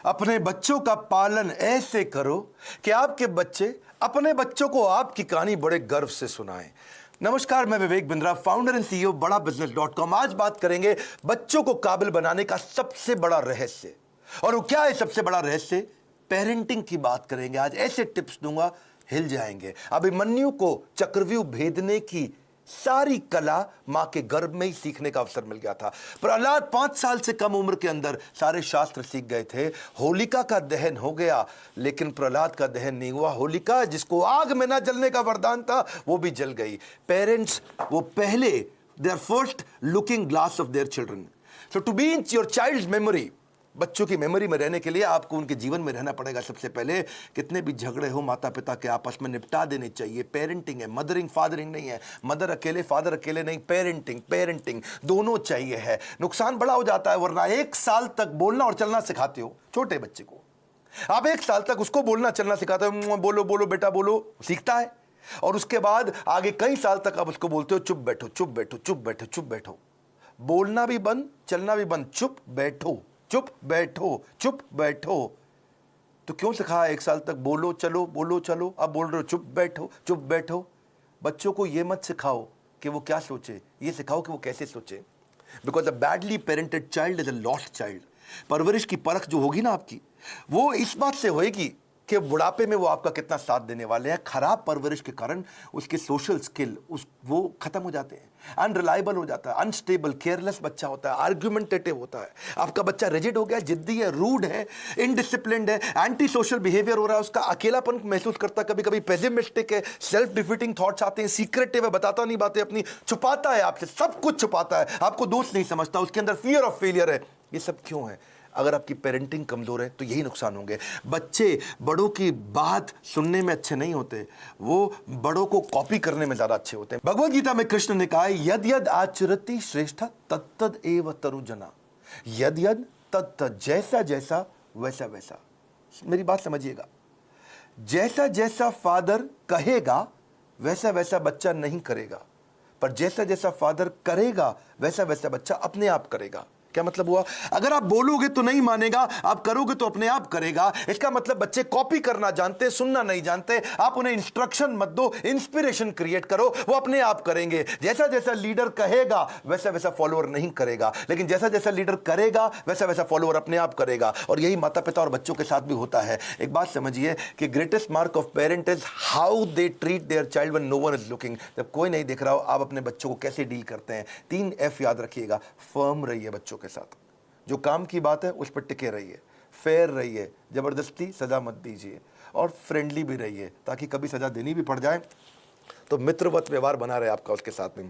अपने बच्चों का पालन ऐसे करो कि आपके बच्चे अपने बच्चों को आपकी कहानी बड़े गर्व से सुनाएं। नमस्कार, मैं Vivek Bindra, founder and CEO बड़ा बिजनेस.com। आज बात करेंगे बच्चों को काबिल बनाने का सबसे बड़ा रहस्य। और वो क्या है सबसे बड़ा रहस्य? पेरेंटिंग की बात करेंगे। आज ऐसे टिप्स दूंगा, हिल जाएंगे। अभिमन्यु को चक्रव्यूह भेदने की सारी कला मां के गर्भ में ही सीखने का अवसर मिल गया था। प्रहलाद 5 साल से कम उम्र के अंदर सारे शास्त्र सीख गए थे। होलिका का दहन हो गया, लेकिन प्रहलाद का दहन नहीं हुआ। होलिका, जिसको आग में ना जलने का वरदान था, वो भी जल गई। पेरेंट्स वो पहले, they are first looking glass of their children. So to be in your child memory, बच्चों की मेमोरी में रहने के लिए आपको उनके जीवन में रहना पड़ेगा। सबसे पहले कितने भी झगड़े हो माता पिता के आपस में निपटा देने चाहिए। पेरेंटिंग है, मदरिंग फादरिंग नहीं है। मदर अकेले फादर अकेले नहीं, पेरेंटिंग दोनों चाहिए है। नुकसान बड़ा हो जाता है, वरना 1 साल तक बोलना और चलना सिखाते हो छोटे बच्चे को। आप 1 साल तक उसको बोलना चलना सिखाते हो, बोलो बोलो बेटा बोलो, सीखता है। और उसके बाद आगे कई साल तक आप उसको बोलते हो चुप बैठो चुप बैठो चुप बैठो चुप बैठो। बोलना भी बंद, चलना भी बंद, चुप बैठो चुप बैठो चुप बैठो। तो क्यों सिखाया 1 साल तक बोलो चलो, अब बोल रहे हो चुप बैठो। बच्चों को यह मत सिखाओ कि वो क्या सोचे, ये सिखाओ कि वो कैसे सोचे। Because a badly parented child is a lost child. परवरिश की परख जो होगी ना आपकी, वो इस बात से होगी कि बुढ़ापे में वो आपका कितना साथ देने वाले हैं। खराब परवरिश के कारण उसके सोशल स्किल वो खत्म हो जाते हैं, अनरिलायबल हो जाता है, अनस्टेबल, केयरलेस बच्चा होता है, आर्ग्यूमेंटेटिव होता है। आपका बच्चा रिजिड हो गया, जिद्दी है, रूड है, इनडिसिप्लिन्ड है, एंटी सोशल बिहेवियर हो रहा है, उसका अकेलापन महसूस करता है, कभी कभी पेसिमिस्टिक है, सेल्फ डिफीटिंग थॉट्स आते हैं, सीक्रेटिव है, बताता नहीं बातें अपनी, छुपाता है आपसे, सब कुछ छुपाता है, आपको दोस्त नहीं समझता, उसके अंदर फियर ऑफ फेलियर है। ये सब क्यों है? अगर आपकी पेरेंटिंग कमजोर है तो यही नुकसान होंगे। बच्चे बड़ों की बात सुनने में अच्छे नहीं होते, वो बड़ों को कॉपी करने में ज्यादा अच्छे होते हैं। भगवद गीता में कृष्ण ने कहा है, यद यद आचरति श्रेष्ठ तत्तद एव तरुजना। यद यद तत्तद, जैसा जैसा वैसा वैसा। मेरी बात समझिएगा, जैसा जैसा फादर कहेगा वैसा वैसा बच्चा नहीं करेगा, पर जैसा जैसा फादर करेगा वैसा वैसा बच्चा अपने आप करेगा। क्या मतलब हुआ? अगर आप बोलोगे तो नहीं मानेगा, आप करोगे तो अपने आप करेगा। इसका मतलब बच्चे कॉपी करना जानते, सुनना नहीं जानते। आप उन्हें इंस्ट्रक्शन मत दो, इंस्पिरेशन क्रिएट करो, वो अपने आप करेंगे। जैसा जैसा लीडर कहेगा वैसा वैसा फॉलोअर नहीं करेगा, लेकिन जैसा जैसा लीडर करेगा वैसा वैसा फॉलोअर अपने आप करेगा। और यही माता पिता और बच्चों के साथ भी होता है। एक बात समझिए कि greatest mark of parent is how they treat their child when no one is looking. जब कोई नहीं देख रहा हो, आप अपने बच्चों को कैसे डील करते हैं। 3 F याद रखिएगा। फर्म रहिए बच्चों के साथ, जो काम की बात है उस पर टिके रहिए, फेयर रहिए, जबरदस्ती सजा मत दीजिए, और फ्रेंडली भी रहिए, ताकि कभी सजा देनी भी पड़ जाए तो मित्रवत व्यवहार बना रहे आपका उसके साथ में।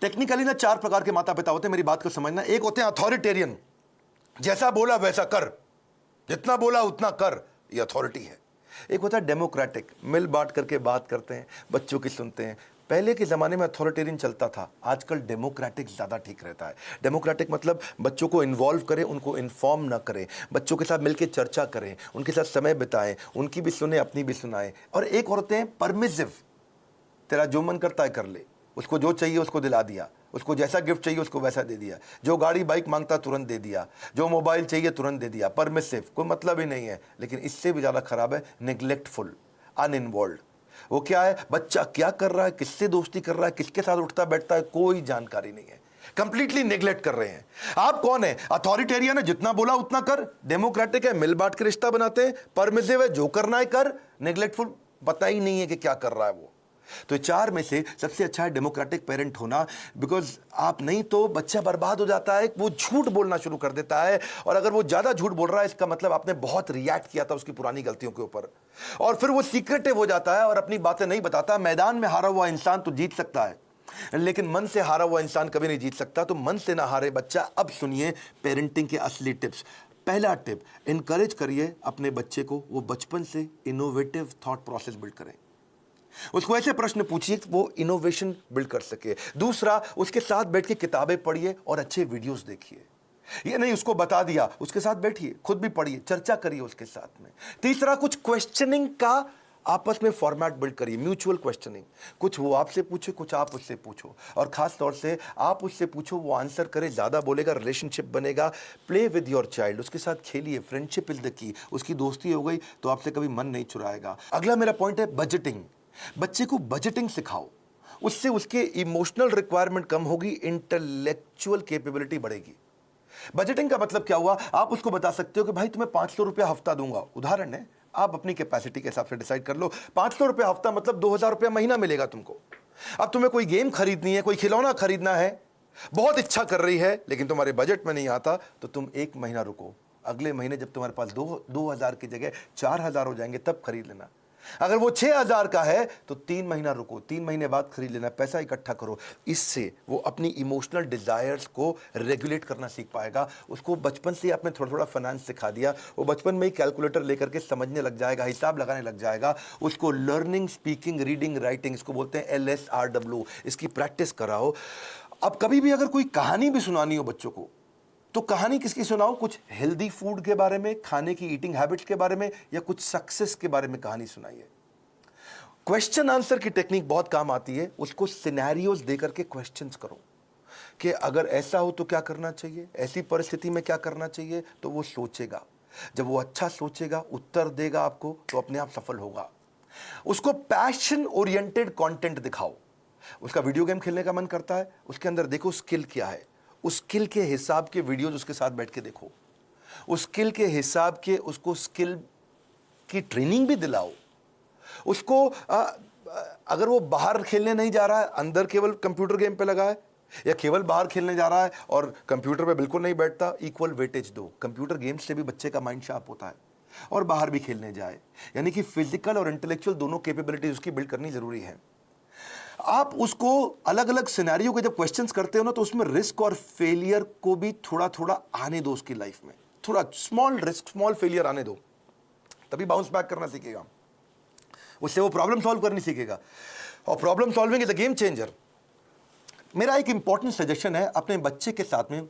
टेक्निकली ना 4 प्रकार के माता पिता होते हैं, मेरी बात को समझना। एक होते हैं अथॉरिटेरियन, जैसा बोला वैसा कर, जितना बोला उतना कर, ये अथॉरिटी है। एक होता है डेमोक्रेटिक, मिल बांट करके बात करते हैं, बच्चों की सुनते हैं। पहले के ज़माने में अथॉरिटेरियन चलता था, आजकल डेमोक्रेटिक ज़्यादा ठीक रहता है। डेमोक्रेटिक मतलब बच्चों को इन्वॉल्व करें, उनको इन्फॉर्म ना करें, बच्चों के साथ मिलकर चर्चा करें, उनके साथ समय बिताएं, उनकी भी सुने, अपनी भी सुनाएं। और एक होते हैं परमिसिव, तेरा जो मन करता है कर ले, उसको जो चाहिए उसको दिला दिया, उसको जैसा गिफ्ट चाहिए उसको वैसा दे दिया, जो गाड़ी बाइक मांगता तुरंत दे दिया, जो मोबाइल चाहिए तुरंत दे दिया। परमिसिव, कोई मतलब ही नहीं है। लेकिन इससे भी ज़्यादा खराब है नेग्लेक्टफुल, अनइन्वॉल्व। वो क्या है? बच्चा क्या कर रहा है, किससे दोस्ती कर रहा है, किसके साथ उठता बैठता है, कोई जानकारी नहीं है, कंप्लीटली नेग्लेक्ट कर रहे हैं। आप कौन है? अथॉरिटेरियन है, जितना बोला उतना कर। डेमोक्रेटिक है, मिल बांट के रिश्ता बनाते हैं। परमिसिव है, जो करना है कर। नेग्लेक्टफुल, पता ही नहीं है कि क्या कर रहा है वो। तो 4 में से सबसे अच्छा है डेमोक्रेटिक पेरेंट होना। बिकॉज आप नहीं तो बच्चा बर्बाद हो जाता है, वो झूठ बोलना शुरू कर देता है। और अगर वो ज्यादा झूठ बोल रहा है, इसका मतलब आपने बहुत रिएक्ट किया था उसकी पुरानी गलतियों के ऊपर, और फिर वो सीक्रेटिव हो जाता है और अपनी बातें नहीं बताता। मैदान में हारा हुआ इंसान तो जीत सकता है, लेकिन मन से हारा हुआ इंसान कभी नहीं जीत सकता। तो मन से ना हारे बच्चा। अब सुनिए पेरेंटिंग के असली टिप्स। पहला टिप, इनकरेज करिए अपने बच्चे को, वो बचपन से इनोवेटिव थॉट प्रोसेस बिल्ड करें। उसको ऐसे प्रश्न पूछिए कि वो इनोवेशन बिल्ड कर सके। दूसरा, उसके साथ बैठ के किताबें पढ़िए और अच्छे वीडियोस देखिए। ये नहीं उसको बता दिया, उसके साथ बैठिए, खुद भी पढ़िए, चर्चा करिए उसके साथ में। तीसरा, कुछ क्वेश्चनिंग का आपस में फॉर्मेट बिल्ड करिए, म्यूचुअल क्वेश्चनिंग, कुछ वो आपसे पूछे, कुछ आप उससे पूछो, और खास तौर से आप उससे पूछो, वो आंसर करे, ज़्यादा बोलेगा, रिलेशनशिप बनेगा। प्ले विद योर चाइल्ड, उसके साथ खेलिए, फ्रेंडशिप इज द की। उसकी दोस्ती हो गई तो आपसे कभी मन नहीं चुराएगा। अगला मेरा पॉइंट है बजटिंग। बच्चे को बजटिंग सिखाओ, उससे उसके इमोशनल रिक्वायरमेंट कम होगी, इंटेलेक्चुअल कैपेबिलिटी बढ़ेगी। बजटिंग का मतलब क्या हुआ, आप उसको बता सकते हो कि भाई तुम्हें 500 रुपया हफ्ता दूंगा, उदाहरण है, आप अपनी कैपेसिटी के हिसाब से डिसाइड कर लो। 500 रुपया हफ्ता मतलब 2000 रुपया महीना मिलेगा तुमको। अब तुम्हें कोई गेम खरीदनी है, कोई खिलौना खरीदना है, बहुत इच्छा कर रही है, लेकिन तुम्हारे बजट में नहीं आता, तो तुम एक महीना रुको, अगले महीने जब तुम्हारे पास 2000 की जगह 4000 हो जाएंगे तब खरीद लेना। अगर वो 6000 का है तो 3 महीना रुको, 3 महीने बाद खरीद लेना, पैसा इकट्ठा करो। इससे वो अपनी इमोशनल डिजायर्स को रेगुलेट करना सीख पाएगा। उसको बचपन से आपने थोड़ा थोड़ा फाइनेंस सिखा दिया, वो बचपन में ही कैलकुलेटर लेकर के समझने लग जाएगा, हिसाब लगाने लग जाएगा। उसको लर्निंग, स्पीकिंग, रीडिंग, राइटिंग, इसको बोलते हैं LSRW, इसकी प्रैक्टिस कराओ। अब कभी भी अगर कोई कहानी भी सुनानी हो बच्चों को, तो कहानी किसकी सुनाओ, कुछ हेल्दी फूड के बारे में, खाने की ईटिंग हैबिट्स के बारे में, या कुछ सक्सेस के बारे में कहानी सुनाइए। क्वेश्चन आंसर की टेक्निक बहुत काम आती है। उसको सिनेरियोज देकर के क्वेश्चंस करो कि अगर ऐसा हो तो क्या करना चाहिए, ऐसी परिस्थिति में क्या करना चाहिए, तो वो सोचेगा। जब वो अच्छा सोचेगा, उत्तर देगा आपको, तो अपने आप सफल होगा। उसको पैशन ओरिएंटेड कंटेंट दिखाओ। उसका वीडियो गेम खेलने का मन करता है, उसके अंदर देखो स्किल क्या है, उस स्किल के हिसाब के वीडियोज उसके साथ बैठ के देखो, उस स्किल के हिसाब के उसको स्किल की ट्रेनिंग भी दिलाओ। उसको अगर वो बाहर खेलने नहीं जा रहा है, अंदर केवल कंप्यूटर गेम पे लगा है, या केवल बाहर खेलने जा रहा है और कंप्यूटर पे बिल्कुल नहीं बैठता, इक्वल वेटेज दो। कंप्यूटर गेम्स से भी बच्चे का माइंड शार्प होता है, और बाहर भी खेलने जाए। यानी कि फिजिकल और इंटेलेक्चुअल दोनों कैपेबिलिटीज उसकी बिल्ड करनी जरूरी है। आप उसको अलग अलग सिनेरियो के जब क्वेश्चंस करते हो ना, तो उसमें रिस्क और फेलियर को भी थोड़ा थोड़ा आने दो उसकी लाइफ में। थोड़ा स्मॉल रिस्क, स्मॉल फेलियर आने दो, तभी बाउंस बैक करना सीखेगा। उससे वो प्रॉब्लम सॉल्व करनी सीखेगा, और problem solving is a game changer. मेरा एक इंपॉर्टेंट सजेशन है, अपने बच्चे के साथ में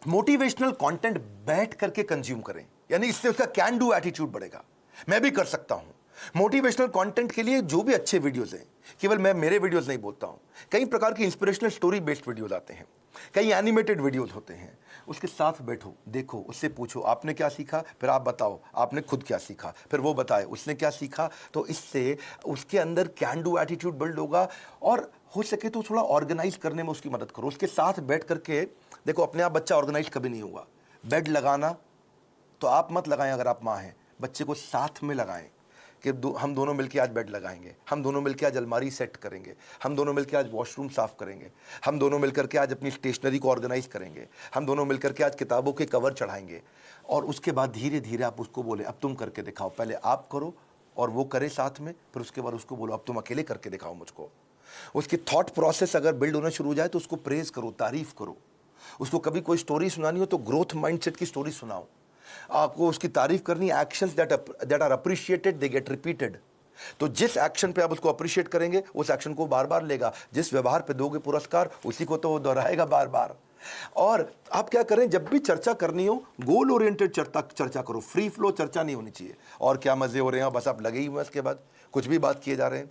मोटिवेशनल कंटेंट बैठ करके कंज्यूम करें, यानी इससे उसका कैन डू एटीट्यूड बढ़ेगा। मैं भी कर सकता हूं। मोटिवेशनल कंटेंट के लिए जो भी अच्छे वीडियोस हैं, केवल मैं मेरे वीडियोस नहीं बोलता हूं, कई प्रकार की इंस्पिरेशनल स्टोरी बेस्ड वीडियोस आते हैं, कई एनिमेटेड वीडियोस होते हैं। उसके साथ बैठो, देखो, उससे पूछो आपने क्या सीखा, फिर आप बताओ आपने खुद क्या सीखा, फिर वो बताए उसने क्या सीखा। तो इससे उसके अंदर कैन डू एटीट्यूड बिल्ड होगा, और हो सके तो थोड़ा ऑर्गेनाइज करने में उसकी मदद करो। उसके साथ बैठ करके देखो, अपने आप बच्चा ऑर्गेनाइज कभी नहीं होगा। बेड लगाना तो आप मत लगाएं, अगर आप माँ हैं, बच्चे को साथ में लगाएं कि हम दोनों मिलकर आज बेड लगाएंगे, हम दोनों मिलकर आज अलमारी सेट करेंगे, हम दोनों मिलकर आज वॉशरूम साफ करेंगे, हम दोनों मिलकर के आज अपनी स्टेशनरी को ऑर्गेनाइज करेंगे, हम दोनों मिलकर के आज किताबों के कवर चढ़ाएंगे। और उसके बाद धीरे धीरे आप उसको बोले अब तुम करके दिखाओ, पहले आप करो और वो करे साथ में, फिर उसके बाद उसको बोलो अब तुम अकेले करके दिखाओ मुझको। उसकी थॉट प्रोसेस अगर बिल्ड होना शुरू हो जाए तो उसको प्रेज करो, तारीफ करो। उसको कभी कोई स्टोरी सुनानी हो तो ग्रोथ माइंडसेट की स्टोरी सुनाओ। आपको उसकी तारीफ करनी, actions that are appreciated they get repeated. तो जिस एक्शन पे आप उसको अप्रिशिएट करेंगे, उस एक्शन को बार बार लेगा। जिस व्यवहार पे दोगे पुरस्कार, उसी को तो वो दोहराएगा बार बार। और आप क्या करें, जब भी चर्चा करनी हो, गोल ओरिएंटेड चर्चा करो, फ्री फ्लो चर्चा नहीं होनी चाहिए। और क्या मजे हो रहे हैं, बस आप लगे ही हुए, इसके बाद कुछ भी बात किए जा रहे हैं।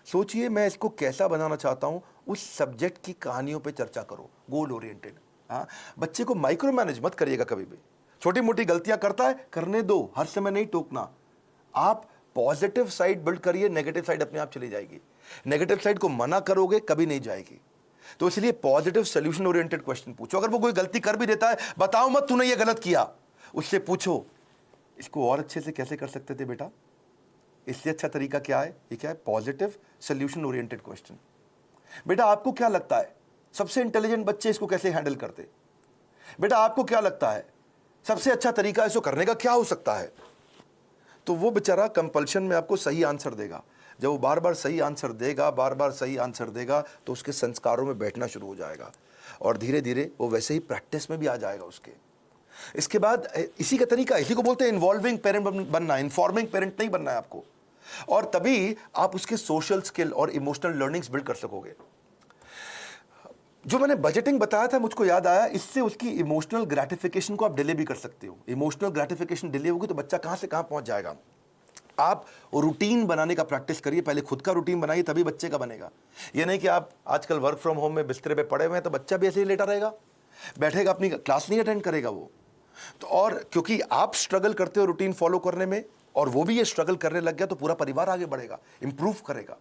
सोचिए मैं इसको कैसा बनाना चाहता हूं, उस सब्जेक्ट की कहानियों पे चर्चा करो, गोल ओरिएंटेड। हाँ, बच्चे को माइक्रो मैनेज मत करिएगा कभी भी। छोटी मोटी गलतियां करता है, करने दो, हर समय नहीं टोकना। आप पॉजिटिव साइड बिल्ड करिए, नेगेटिव साइड अपने आप चली जाएगी। नेगेटिव साइड को मना करोगे कभी नहीं जाएगी। तो इसलिए पॉजिटिव सोल्यूशन ओरिएंटेड क्वेश्चन पूछो। अगर वो कोई गलती कर भी देता है, बताओ मत तूने ये गलत किया, उससे पूछो इसको और अच्छे से कैसे कर सकते थे बेटा, इससे अच्छा तरीका क्या है। ये क्या है, पॉजिटिव सोल्यूशन ओरिएंटेड क्वेश्चन। बेटा आपको क्या लगता है सबसे इंटेलिजेंट बच्चे इसको कैसे हैंडल करते, बेटा आपको क्या लगता है सबसे अच्छा तरीका इसको करने का क्या हो सकता है। तो वो बेचारा कंपल्शन में आपको सही आंसर देगा। जब वो बार बार सही आंसर देगा, बार बार सही आंसर देगा, तो उसके संस्कारों में बैठना शुरू हो जाएगा, और धीरे धीरे वो वैसे ही प्रैक्टिस में भी आ जाएगा उसके। इसके बाद इसी का तरीका, इसी को बोलते हैं इन्वॉल्विंग पेरेंट बनना, इन्फॉर्मिंग पेरेंट नहीं बनना है आपको। और तभी आप उसके सोशल स्किल और इमोशनल लर्निंग्स बिल्ड कर सकोगे। जो मैंने बजटिंग बताया था, मुझको याद आया, इससे उसकी इमोशनल ग्रेटिफिकेशन को आप डिले भी कर सकते हो। इमोशनल ग्रेटिफिकेशन डिले होगी तो बच्चा कहां से कहां पहुंच जाएगा। आप रूटीन बनाने का प्रैक्टिस करिए, पहले खुद का रूटीन बनाइए, तभी बच्चे का बनेगा। ये नहीं कि आप आजकल वर्क फ्रॉम होम में बिस्तरे पे पड़े हुए हैं तो बच्चा भी ऐसे ही लेटा रहेगा, बैठेगा, अपनी क्लास नहीं अटेंड करेगा वो। तो और क्योंकि आप स्ट्रगल करते हो रूटीन फॉलो करने में और वो भी ये स्ट्रगल करने लग गया, तो पूरा परिवार आगे बढ़ेगा, इंप्रूव करेगा।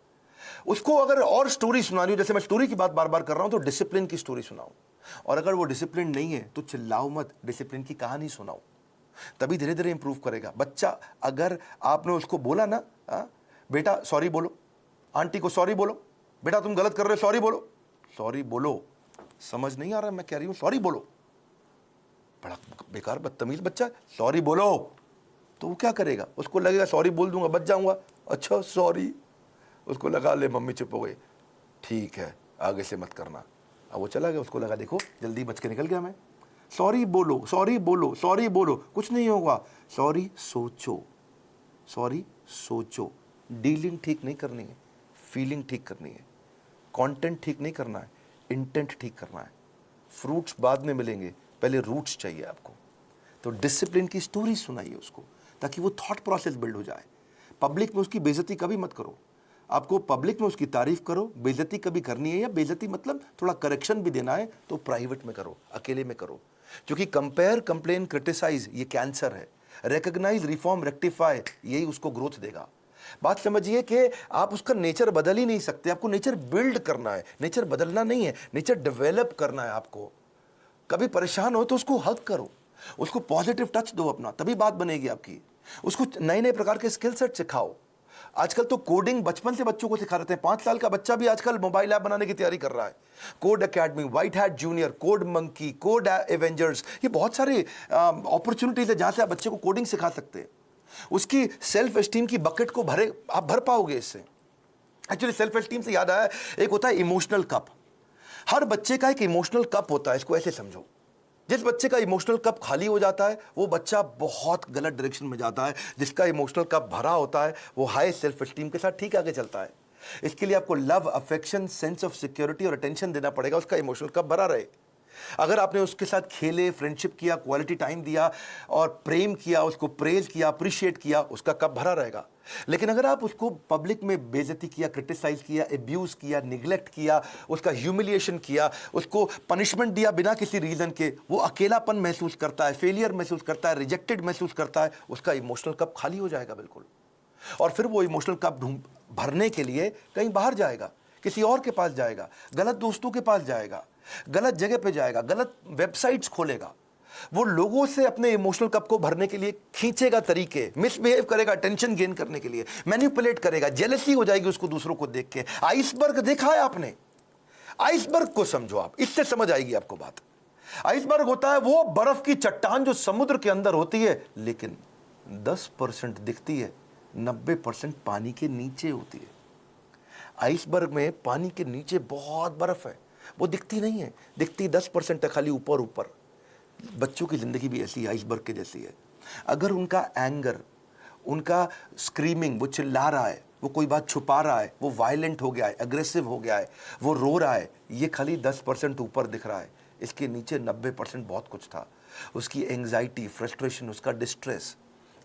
उसको अगर और स्टोरी सुनानी हो, जैसे मैं स्टोरी की बात बार बार कर रहा हूं, तो डिसिप्लिन की स्टोरी सुनाओ। और अगर वो डिसिप्लिन नहीं है तो चिल्लाओ मत, डिसिप्लिन की कहानी सुनाओ, तभी धीरे धीरे इंप्रूव करेगा बच्चा। अगर आपने उसको बोला ना, बेटा सॉरी बोलो, आंटी को सॉरी बोलो, बेटा तुम गलत कर रहे हो सॉरी बोलो, सॉरी बोलो, समझ नहीं आ रहा मैं कह रही हूं सॉरी बोलो, बड़ा बेकार बदतमीज बच्चा, सॉरी बोलो। तो वो क्या करेगा, उसको लगेगा सॉरी बोल दूंगा बच जाऊंगा, अच्छा सॉरी, उसको लगा ले मम्मी चुप हो गई, ठीक है आगे से मत करना। अब वो चला गया, उसको लगा देखो जल्दी बच के निकल गया मैं, सॉरी बोलो सॉरी बोलो सॉरी बोलो, कुछ नहीं होगा, सॉरी सोचो, सॉरी सोचो। डीलिंग ठीक नहीं करनी है, फीलिंग ठीक करनी है, कंटेंट ठीक नहीं करना है, इंटेंट ठीक करना है। फ्रूट्स बाद में मिलेंगे, पहले रूट्स चाहिए आपको। तो डिसिप्लिन की स्टोरी सुनाइए उसको, ताकि वो थॉट प्रोसेस बिल्ड हो जाए। पब्लिक में उसकी बेइज्जती कभी मत करो, आपको पब्लिक में उसकी तारीफ करो, बेइज्जती कभी करनी है, या बेइज्जती मतलब थोड़ा करेक्शन भी देना है तो प्राइवेट में करो, अकेले में करो। क्योंकि कंपेयर, कंप्लेन, क्रिटिसाइज ये कैंसर है, रिकॉग्नाइज, रिफॉर्म, रेक्टिफाई यही उसको ग्रोथ देगा। बात समझिए कि आप उसका नेचर बदल ही नहीं सकते, आपको नेचर बिल्ड करना है, नेचर बदलना नहीं है, नेचर डेवलप करना है आपको। कभी परेशान हो तो उसको हक करो, उसको पॉजिटिव टच दो अपना, तभी बात बनेगी आपकी। उसको नए नए प्रकार के स्किल सेट सिखाओ। आजकल तो कोडिंग बचपन से बच्चों को सिखा रहे हैं, 5 साल का बच्चा भी आजकल मोबाइल ऐप बनाने की तैयारी कर रहा है। Code academy, white hat junior, code monkey, code Avengers, ये बहुत सारे अपॉर्चुनिटीज है जहां से आप बच्चे को कोडिंग सिखा सकते हैं। उसकी सेल्फ एस्टीम की बकेट को आप भर पाओगे इससे। एक्चुअली सेल्फ एस्टीम से याद आया, एक होता है इमोशनल कप। हर बच्चे का एक इमोशनल कप होता है, इसको ऐसे समझो। जिस बच्चे का इमोशनल कप खाली हो जाता है वो बच्चा बहुत गलत डायरेक्शन में जाता है, जिसका इमोशनल कप भरा होता है वो हाई सेल्फ एस्टीम के साथ ठीक आगे चलता है। इसके लिए आपको love, affection, sense of security और अटेंशन देना पड़ेगा, उसका इमोशनल कप भरा रहे। अगर आपने उसके साथ खेले, फ्रेंडशिप किया, क्वालिटी टाइम दिया और प्रेम किया, उसको प्रेज किया, अप्रिशिएट किया, उसका कप भरा रहेगा। लेकिन अगर आप उसको पब्लिक में बेइज्जती किया, क्रिटिसाइज किया, एब्यूज किया, निगलेक्ट किया, उसका ह्यूमिलिएशन किया, उसको पनिशमेंट दिया बिना किसी रीजन के, वो अकेलापन महसूस करता है, फेलियर महसूस करता है, रिजेक्टेड महसूस करता है, उसका इमोशनल कप खाली हो जाएगा बिल्कुल। और फिर वो इमोशनल कप भरने के लिए कहीं बाहर जाएगा, किसी और के पास जाएगा, गलत दोस्तों के पास जाएगा, गलत जगह पे जाएगा, गलत वेबसाइट्स खोलेगा, वो लोगों से अपने इमोशनल कप को भरने के लिए खींचेगा तरीके, मिसबिहेव करेगा अटेंशन गेन करने के लिए, मैनिपुलेट करेगा, जेलसी हो जाएगी उसको दूसरों को देख के। आइसबर्ग देखा है आपने? आइसबर्ग को समझो आप, इससे समझ आएगी आपको बात। आइसबर्ग होता है वो बर्फ की चट्टान जो समुद्र के अंदर होती है, लेकिन 10% दिखती है, 90% पानी के नीचे होती है। आइसबर्ग में पानी के नीचे बहुत बर्फ है, वो दिखती नहीं है, दिखती 10% है, खाली ऊपर ऊपर। बच्चों की जिंदगी भी ऐसी आइसबर्ग के जैसी है। अगर उनका एंगर, उनका स्क्रीमिंग, वो चिल्ला रहा है, वो कोई बात छुपा रहा है, वो वायलेंट हो गया है, अग्रेसिव हो गया है, वो रो रहा है, ये खाली 10% ऊपर दिख रहा है, इसके नीचे 90% बहुत कुछ था। उसकी एंग्जाइटी, फ्रस्ट्रेशन, उसका डिस्ट्रेस,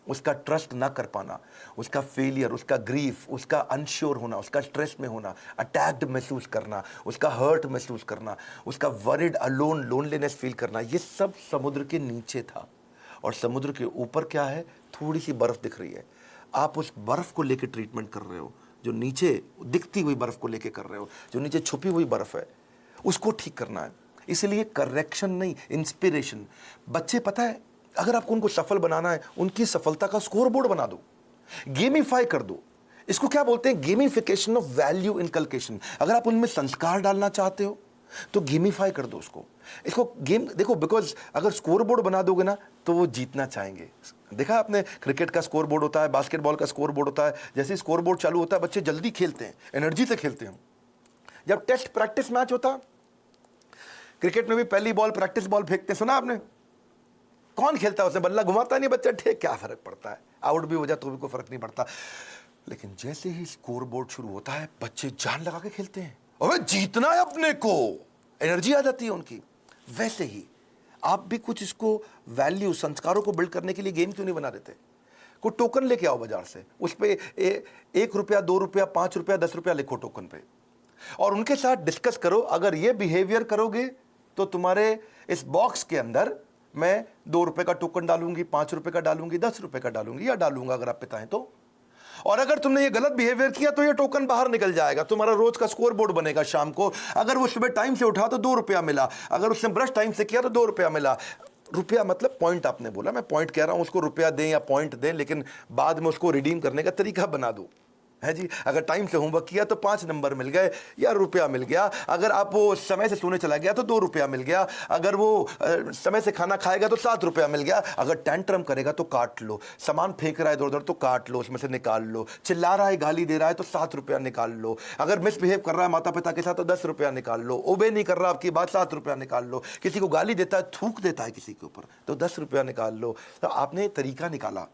उसका ट्रस्ट ना कर पाना, उसका फेलियर, उसका ग्रीफ, उसका अनश्योर होना, उसका स्ट्रेस में होना, अटैक्ड महसूस करना, उसका हर्ट महसूस करना, उसका वरिड, अलोन, लोनलीनेस फील करना, ये सब समुद्र के नीचे था। और समुद्र के ऊपर क्या है? थोड़ी सी बर्फ दिख रही है। आप उस बर्फ को लेकर ट्रीटमेंट कर रहे हो, जो नीचे दिखती हुई बर्फ को लेकर कर रहे हो, जो नीचे छुपी हुई बर्फ है, उसको ठीक करना है। इसलिए करेक्शन नहीं, इंस्पिरेशन। बच्चे, पता है, अगर आपको उनको सफल बनाना है, उनकी सफलता का स्कोर बोर्ड बना दो, गेमिफाई कर दो। इसको क्या बोलते हैं? Gamification of value inculcation. अगर आप उनमें संस्कार डालना चाहते हो तो गेमिफाई कर दो इसको गेम देखो, बिकॉज अगर स्कोर बोर्ड बना दोगे ना तो वो जीतना चाहेंगे। देखा आपने, क्रिकेट का स्कोर बोर्ड होता है, बास्केटबॉल का स्कोर बोर्ड होता है। जैसे स्कोर बोर्ड चालू होता है, बच्चे जल्दी खेलते हैं, एनर्जी से खेलते हैं। जब टेस्ट प्रैक्टिस मैच होता, क्रिकेट में भी पहली बॉल प्रैक्टिस बॉल फेंकते, सुना आपने? कौन खेलता है? उसने बल्ला घुमाता नहीं बच्चा, ठीक, क्या फर्क पड़ता है, आउट भी हो जाए तो भी कोई फर्क नहीं पड़ता। लेकिन जैसे ही स्कोर बोर्ड शुरू होता है, बच्चे जान लगा के खेलते हैं, अबे जीतना है अपने को, एनर्जी आ जाती है उनकी। वैसे ही आप भी कुछ इसको वैल्यू, संस्कारों को बिल्ड करने के लिए गेम क्यों नहीं बना देते? कोई टोकन लेके आओ बाजार से, उस पर 1 रुपया, 2 रुपया, 5 रुपया, 10 रुपया लिखो टोकन पे, और उनके साथ डिस्कस करो। अगर ये बिहेवियर करोगे तो तुम्हारे इस बॉक्स के अंदर मैं 2 रुपए का टोकन डालूंगी, 5 रुपए का डालूंगी, 10 रुपए का डालूंगी या डालूंगा अगर आप पिता हैं तो। और अगर तुमने ये गलत बिहेवियर किया तो ये टोकन बाहर निकल जाएगा, तुम्हारा रोज का स्कोर बोर्ड बनेगा शाम को। अगर वो सुबह टाइम से उठा तो 2 रुपया मिला, अगर उसने ब्रश टाइम से किया तो 2 रुपया मिला। रुपया मतलब पॉइंट, आपने बोला, मैं पॉइंट कह रहा हूं, उसको रुपया दें या पॉइंट दें, लेकिन बाद में उसको रिडीम करने का तरीका बना दो, है जी। अगर टाइम से होमवर्क किया तो 5 नंबर मिल गए या रुपया मिल गया। अगर आप वो समय से सोने चला गया तो 2 रुपया मिल गया। अगर वो समय से खाना खाएगा तो 7 रुपया मिल गया। अगर टेंट्रम करेगा तो काट लो, सामान फेंक रहा है इधर उधर तो काट लो, उसमें से निकाल लो, चिल्ला रहा है, गाली दे रहा है तो 7 रुपया निकाल लो। अगर मिसबिहेव कर रहा है माता पिता के साथ तो 10 रुपया निकाल लो। ओबे नहीं कर रहा आपकी बात, 7 रुपया निकाल लो। किसी को गाली देता है, थूक देता है किसी के ऊपर तो 10 रुपया निकाल लो। तो आपने तरीका निकाला।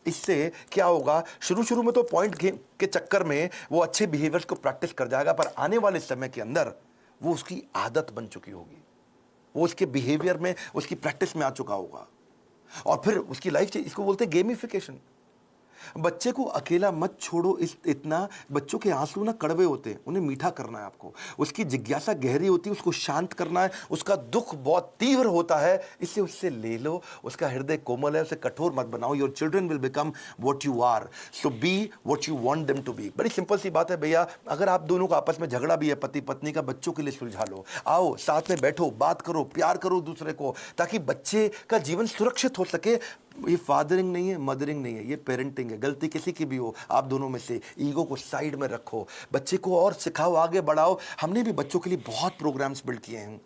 इससे क्या होगा, शुरू शुरू में तो पॉइंट के चक्कर में वो अच्छे बिहेवियर्स को प्रैक्टिस कर जाएगा, पर आने वाले समय के अंदर वो उसकी आदत बन चुकी होगी, वो उसके बिहेवियर में, उसकी प्रैक्टिस में आ चुका होगा, और फिर उसकी लाइफ, इसको बोलते हैं गेमिफिकेशन। बच्चे को अकेला मत छोड़ो, इतना बच्चों के आंसू ना कड़वे होते हैं, उन्हें मीठा करना है आपको। उसकी जिज्ञासा गहरी होती है, उसको शांत करना है। उसका दुख बहुत तीव्र होता है, इससे उससे ले लो। उसका हृदय कोमल है, उसे कठोर मत बनाओ। Your children will become what you are, so be what you want them to be. बड़ी सिंपल सी बात है भैया। अगर आप दोनों का आपस में झगड़ा भी है पति पत्नी का, बच्चों के लिए सुलझा लो। आओ साथ में बैठो, बात करो, प्यार करो दूसरे को, ताकि बच्चे का जीवन सुरक्षित हो सके। ये फादरिंग नहीं है, मदरिंग नहीं है, ये पेरेंटिंग है। गलती किसी की भी हो, आप दोनों में से ईगो को साइड में रखो, बच्चे को और सिखाओ, आगे बढ़ाओ। हमने भी बच्चों के लिए बहुत प्रोग्राम्स बिल्ड किए हैं।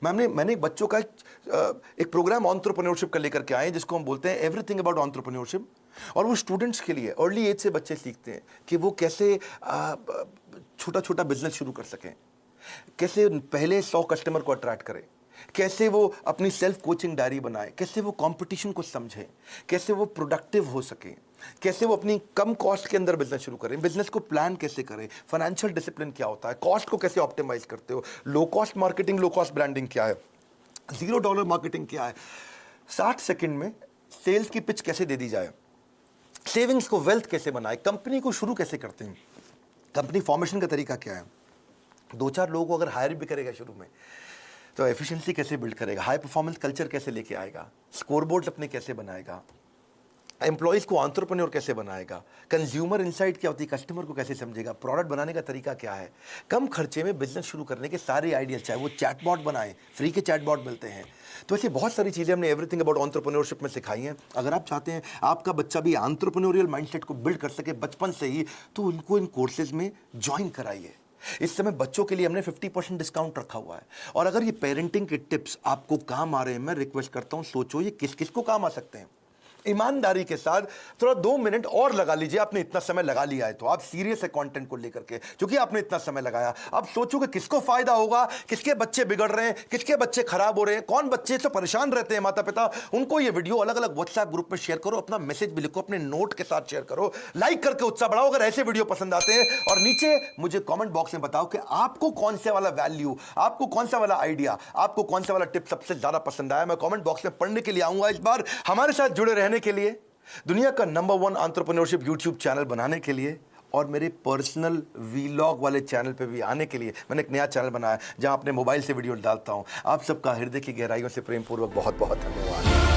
मैंने बच्चों का एक प्रोग्राम एंटरप्रेन्योरशिप का लेकर के आए, जिसको हम बोलते हैं एवरीथिंग अबाउट एंटरप्रेन्योरशिप। और वो स्टूडेंट्स के लिए, अर्ली एज से बच्चे सीखते हैं कि वो कैसे छोटा छोटा बिजनेस शुरू कर सकें, कैसे पहले 100 कस्टमर को अट्रैक्ट करें, कैसे वो अपनी सेल्फ कोचिंग डायरी बनाए, कैसे वो कंपटीशन को समझें, कैसे वो प्रोडक्टिव हो सके, कैसे वो अपनी कम कॉस्ट के अंदर बिजनेस शुरू करें, बिजनेस को प्लान कैसे करें, फाइनेंशियल डिसिप्लिन क्या होता है, कॉस्ट को कैसे ऑप्टिमाइज करते हो, low cost marketing, low cost branding क्या है, $0 मार्केटिंग क्या है, 60 सेकंड में सेल्स की पिच कैसे दे दी जाए, सेविंग्स को वेल्थ कैसे बनाए, कंपनी को शुरू कैसे करते हैं, कंपनी फॉर्मेशन का तरीका क्या है, 2-4 लोगों को अगर हायर भी करेगा शुरू में तो एफिशिएंसी कैसे बिल्ड करेगा, हाई परफॉर्मेंस कल्चर कैसे लेके आएगा, स्कोरबोर्ड अपने कैसे बनाएगा, एम्प्लॉइज को एंटरप्रेन्योर कैसे बनाएगा, कंज्यूमर इनसाइट क्या होती है, कस्टमर को कैसे समझेगा, प्रोडक्ट बनाने का तरीका क्या है, कम खर्चे में बिजनेस शुरू करने के सारे आइडियाज, चाहे वो चैटबॉट बनाएं, फ्री के चैटबॉट मिलते हैं। तो ऐसी बहुत सारी चीज़ें हमने एवरीथिंग अबाउट एंटरप्रेन्योरशिप में सिखाई हैं। अगर आप चाहते हैं आपका बच्चा भी एंटरप्रेन्योरियल माइंडसेट को बिल्ड कर सके बचपन से ही, तो उनको इन कोर्सेज में ज्वाइन कराइए। इस समय बच्चों के लिए हमने 50% डिस्काउंट रखा हुआ है। और अगर ये पेरेंटिंग के टिप्स आपको काम आ रहे हैं, मैं रिक्वेस्ट करता हूं सोचो ये किस किस को काम आ सकते हैं। ईमानदारी के साथ थोड़ा 2 मिनट और लगा लीजिए। आपने इतना समय लगा लिया है तो आप सीरियस है कंटेंट को लेकर के, क्योंकि आपने इतना समय लगाया। अब सोचो कि किसको फायदा होगा, किसके बच्चे बिगड़ रहे हैं, किसके बच्चे खराब हो रहे हैं, कौन बच्चे से परेशान रहते हैं माता पिता, उनको ये वीडियो अलग अलग व्हाट्सएप ग्रुप में शेयर करो, अपना मैसेज भी लिखो, अपने नोट के साथ शेयर करो, लाइक करके उत्साह बढ़ाओ अगर ऐसे वीडियो पसंद आते हैं। और नीचे मुझे कॉमेंट बॉक्स में बताओ कि आपको कौन सा वाला वैल्यू, आपको कौन सा वाला आइडिया, आपको कौन सा वाला टिप सबसे ज्यादा पसंद आया। मैं कॉमेंट बॉक्स में पढ़ने के लिए आऊंगा। इस बार हमारे साथ जुड़े रहने के लिए, दुनिया का नंबर 1 एंटरप्रेन्योरशिप यूट्यूब चैनल बनाने के लिए और मेरे पर्सनल वीलॉग वाले चैनल पे भी आने के लिए मैंने एक नया चैनल बनाया जहां अपने मोबाइल से वीडियो डालता हूं। आप सबका हृदय की गहराइयों से प्रेम पूर्वक बहुत बहुत धन्यवाद।